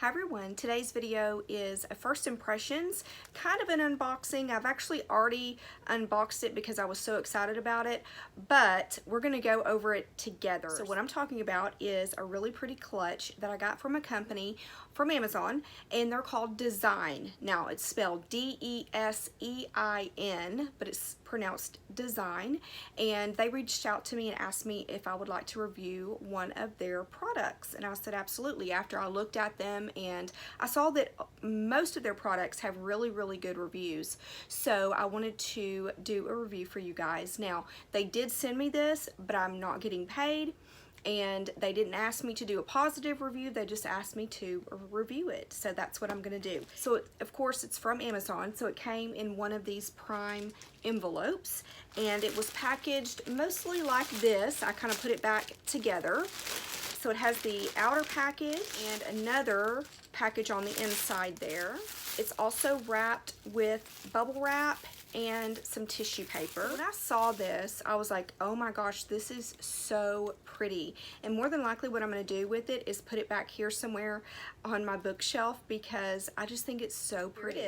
Hi everyone, today's video is a first impressions, kind of an unboxing. I've actually already unboxed it because I was so excited about it, but we're going to go over it together. So what I'm talking about is a really pretty clutch that I got from a company from Amazon, and they're called Dasein. Now it's spelled D-E-S-E-I-N, but it's pronounced Dasein, and they reached out to me and asked me if I would like to review one of their products, and I said absolutely. After I looked at them and I saw that most of their products have really good reviews, so I wanted to do a review for you guys. Now they did send me this, but I'm not getting paid, and they didn't ask me to do a positive review, they just asked me to review it. So that's what I'm gonna do. So of course it's from Amazon, so it came in one of these Prime envelopes, and it was packaged mostly like this. I kind of put it back together. So it has the outer package and another package on the inside there. It's also wrapped with bubble wrap and some tissue paper. When I saw this, I was like, oh my gosh, this is so pretty. And more than likely what I'm gonna do with it is put it back here somewhere on my bookshelf because I just think it's so pretty.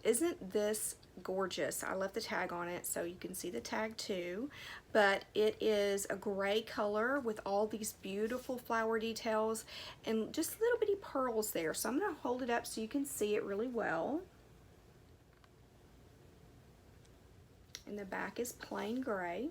Isn't this gorgeous? I left the tag on it so you can see the tag too, but it is a gray color with all these beautiful flower details and just little bitty pearls there. So I'm gonna hold it up so you can see it really well. And the back is plain gray.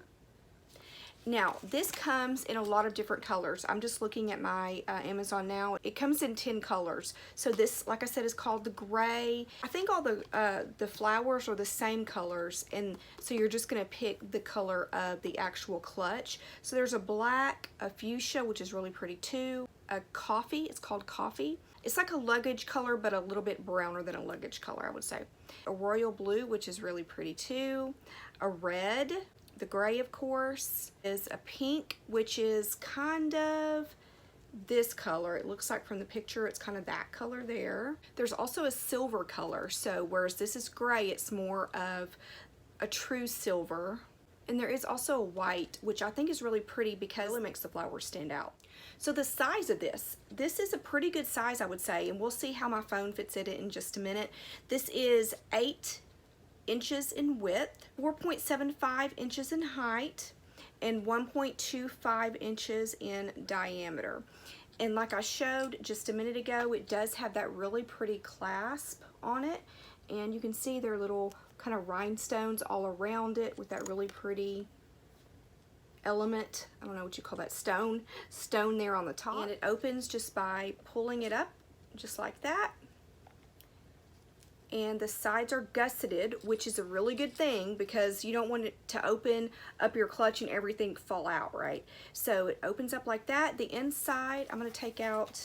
Now, this comes in a lot of different colors. I'm just looking at my Amazon now. It comes in 10 colors. So this, like I said, is called the gray. I think all the flowers are the same colors, and so you're just gonna pick the color of the actual clutch. So there's a black, a fuchsia, which is really pretty too, a coffee, it's called coffee. It's like a luggage color, but a little bit browner than a luggage color, I would say. A royal blue, which is really pretty too, a red, the gray, of course, is a pink, which is kind of this color. It looks like from the picture, it's kind of that color there. There's also a silver color, so whereas this is gray, it's more of a true silver. And there is also a white, which I think is really pretty because it makes the flowers stand out. So the size of this is a pretty good size, I would say, and we'll see how my phone fits in it in just a minute. This is 8 inches in width, 4.75 inches in height, and 1.25 inches in diameter. And like I showed just a minute ago, it does have that really pretty clasp on it, and you can see there are little kind of rhinestones all around it with that really pretty element. I don't know what you call that, stone there on the top. And it opens just by pulling it up just like that. And the sides are gusseted, which is a really good thing because you don't want it to open up your clutch and everything fall out, right? So it opens up like that. The inside, I'm going to take out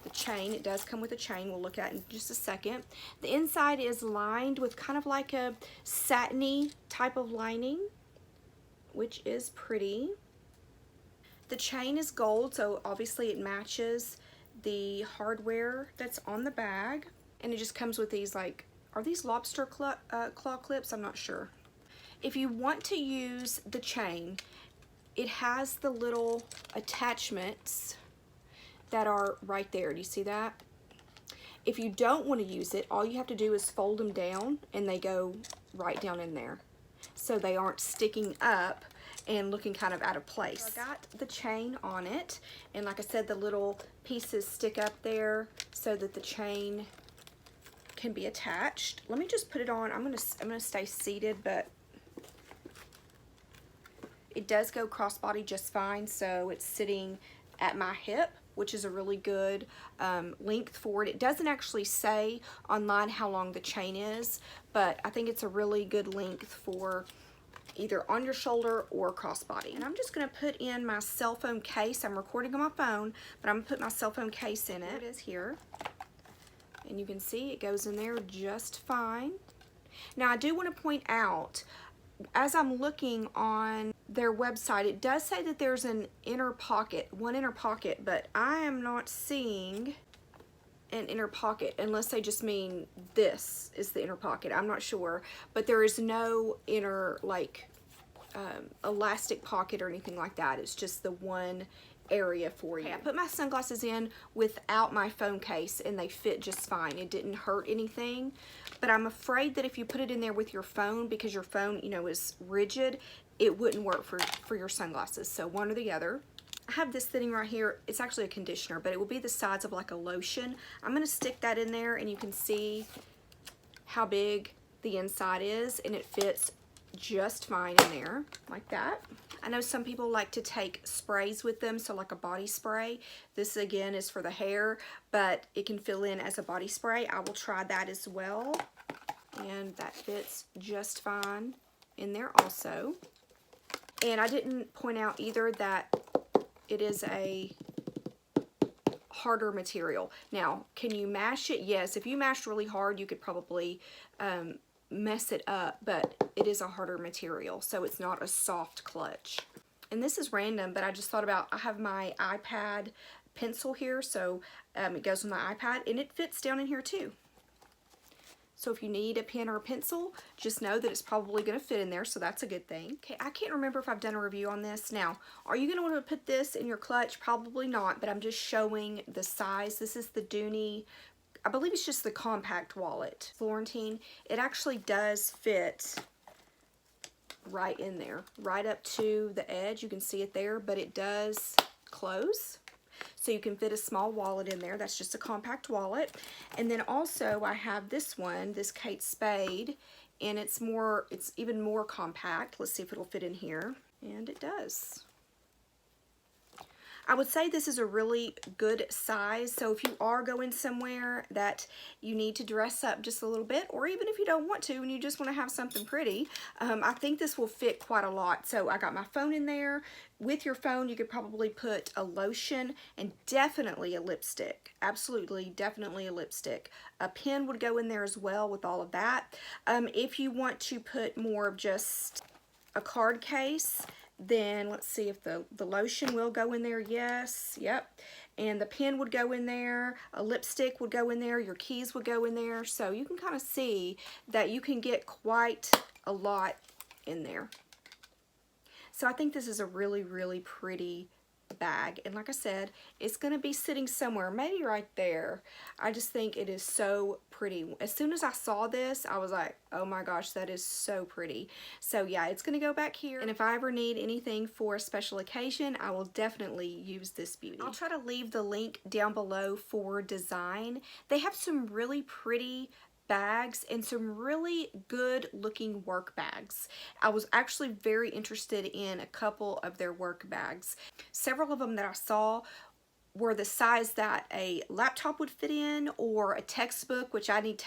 the chain. It does come with a chain we'll look at in just a second. The inside is lined with kind of like a satiny type of lining, which is pretty. The chain is gold, so obviously it matches the hardware that's on the bag. And it just comes with these, like, are these lobster claw clips? I'm not sure. If you want to use the chain, it has the little attachments that are right there. Do you see that? If you don't want to use it, all you have to do is fold them down and they go right down in there. So they aren't sticking up and looking kind of out of place. So I got the chain on it, and like I said, the little pieces stick up there so that the chain can be attached. Let me just put it on. I'm gonna stay seated, but it does go crossbody just fine, so it's sitting at my hip, which is a really good length for it. It doesn't actually say online how long the chain is, but I think it's a really good length for either on your shoulder or crossbody. And I'm just gonna put in my cell phone case. I'm recording on my phone, but I'm gonna put my cell phone case in it. It is here. And you can see it goes in there just fine. Now I do want to point out, as I'm looking on their website, it does say that there's an inner pocket, one inner pocket, but I am not seeing an inner pocket unless they just mean this is the inner pocket. I'm not sure, but there is no inner like elastic pocket or anything like that. It's just the one area for you. Okay, I put my sunglasses in without my phone case and they fit just fine. It didn't hurt anything, but I'm afraid that if you put it in there with your phone, because your phone, you know, is rigid, it wouldn't work for your sunglasses. So one or the other. I have this sitting right here. It's actually a conditioner, but it will be the size of like a lotion. I'm gonna stick that in there and you can see how big the inside is, and it fits just fine in there like that. I know some people like to take sprays with them, so like a body spray. This again is for the hair, but it can fill in as a body spray. I will try that as well, and that fits just fine in there also. And I didn't point out either that it is a harder material. Now, can you mash it? Yes, if you mashed really hard, you could probably mess it up, but it is a harder material, so it's not a soft clutch. And this is random, but I just thought about, I have my iPad pencil here, so it goes with my iPad, and it fits down in here too. So if you need a pen or a pencil, just know that it's probably going to fit in there, so that's a good thing. Okay, I can't remember if I've done a review on this. Now, are you going to want to put this in your clutch? Probably not, but I'm just showing the size. This is the Dooney, I believe it's just the compact wallet. Florentine. It actually does fit right in there, right up to the edge. You can see it there, but it does close. So you can fit a small wallet in there. That's just a compact wallet. And then also I have this one, this Kate Spade, and it's even more compact. Let's see if it'll fit in here. And it does. I would say this is a really good size, so if you are going somewhere that you need to dress up just a little bit, or even if you don't want to and you just want to have something pretty, I think this will fit quite a lot. So I got my phone in there. With your phone, you could probably put a lotion and definitely a lipstick. Absolutely, definitely a lipstick. A pen would go in there as well with all of that. If you want to put more of just a card case, then let's see if the lotion will go in there. Yes, yep. And the pen would go in there, a lipstick would go in there, your keys would go in there. So you can kind of see that you can get quite a lot in there. So I think this is a really, really pretty bag. And like I said, it's going to be sitting somewhere, maybe right there. I just think it is so pretty. As soon as I saw this, I was like, oh my gosh, that is so pretty. So yeah, it's going to go back here. And if I ever need anything for a special occasion, I will definitely use this beauty. I'll try to leave the link down below for Dasein. They have some really pretty bags and some really good looking work bags. I was actually very interested in a couple of their work bags. Several of them that I saw were the size that a laptop would fit in, or a textbook, which I need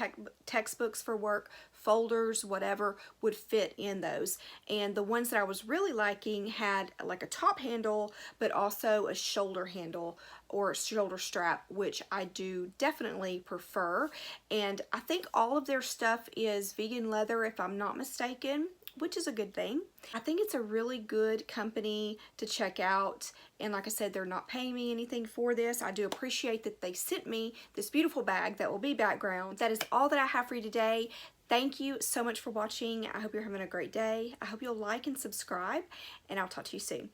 textbooks for work, folders, whatever, would fit in those. And the ones that I was really liking had like a top handle, but also a shoulder handle or a shoulder strap, which I do definitely prefer. And I think all of their stuff is vegan leather, if I'm not mistaken, which is a good thing. I think it's a really good company to check out. And like I said, they're not paying me anything for this. I do appreciate that they sent me this beautiful bag that will be background. That is all that I have for you today. Thank you so much for watching. I hope you're having a great day. I hope you'll like and subscribe, and I'll talk to you soon.